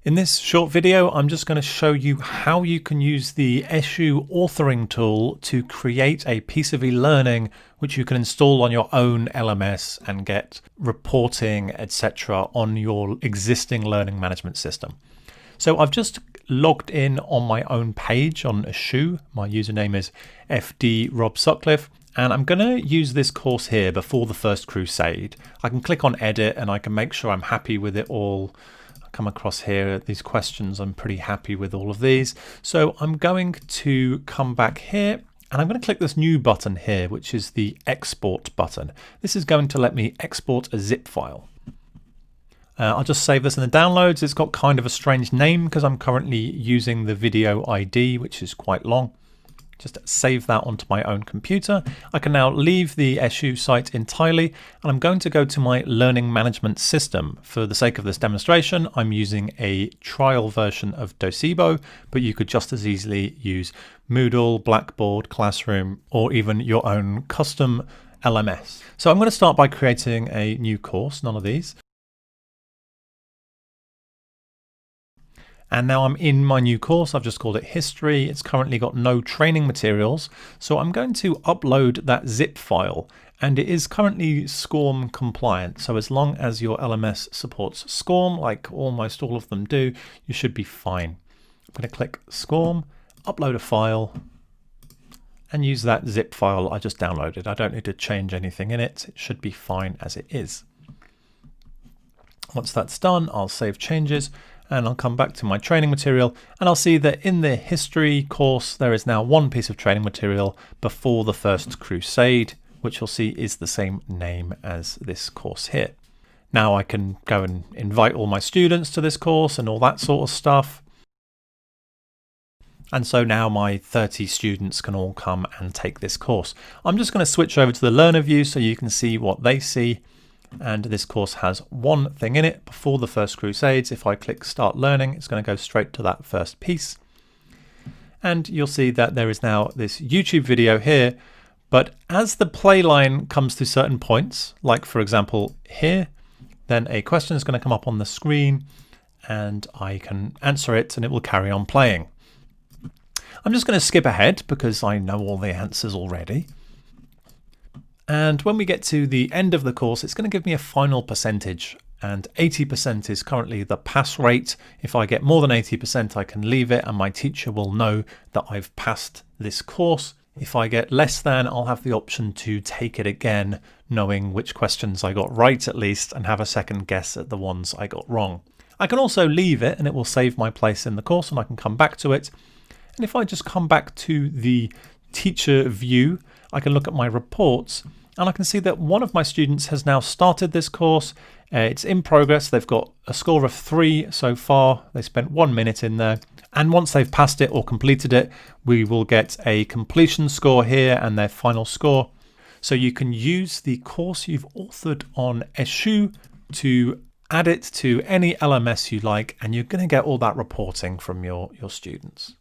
In this short video, I'm just going to show you how you can use the SU authoring tool to create a piece of e-learning which you can install on your own LMS and get reporting, etc. on your existing learning management system. So I've just logged in on my own page on SU. My username is FD and I'm going to use this course here, Before the First Crusade. I can click on edit and I can make sure I'm happy with it all. Come across here, these questions, I'm pretty happy with all of these. So I'm going to come back here and I'm going to click this new button here, which is the export button. This is going to let me export a zip file. I'll just save this in the downloads. It's got kind of a strange name because I'm currently using the video ID, which is quite long. Just save that onto my own computer. I can now leave the SU site entirely and I'm going to go to my learning management system. For the sake of this demonstration, I'm using a trial version of Docebo, but you could just as easily use Moodle, Blackboard, Classroom, or even your own custom LMS. So I'm going to start by creating a new course, none of these. And now I'm in my new course. I've just called it History. It's currently got no training materials. So I'm going to upload that zip file, and it is currently SCORM compliant. So as long as your LMS supports SCORM, like almost all of them do, you should be fine. I'm going to click SCORM, upload a file, and use that zip file I just downloaded. I don't need to change anything in it. It should be fine as it is. Once that's done, I'll save changes. And I'll come back to my training material and I'll see that in the history course there is now one piece of training material, Before the First Crusade, which you'll see is the same name as this course here. Now I can go and invite all my students to this course and all that sort of stuff. And so now my 30 students can all come and take this course. I'm just going to switch over to the learner view so you can see what they see. And this course has one thing in it, Before the First Crusades. If I click Start Learning, it's going to go straight to that first piece. And you'll see that there is now this YouTube video here. But as the play line comes to certain points, like for example here, then a question is going to come up on the screen and I can answer it and it will carry on playing. I'm just going to skip ahead because I know all the answers already. And when we get to the end of the course, it's going to give me a final percentage, and 80% is currently the pass rate. If I get more than 80%, I can leave it and my teacher will know that I've passed this course. If I get less than, I'll have the option to take it again, knowing which questions I got right at least, and have a second guess at the ones I got wrong. I can also leave it and it will save my place in the course and I can come back to it. And if I just come back to the teacher view, I can look at my reports and I can see that one of my students has now started this course. It's in progress. They've got a score of 3 so far. They spent 1 minute in there. And once they've passed it or completed it, we will get a completion score here and their final score. So you can use the course you've authored on SU to add it to any LMS you like, and you're going to get all that reporting from your students.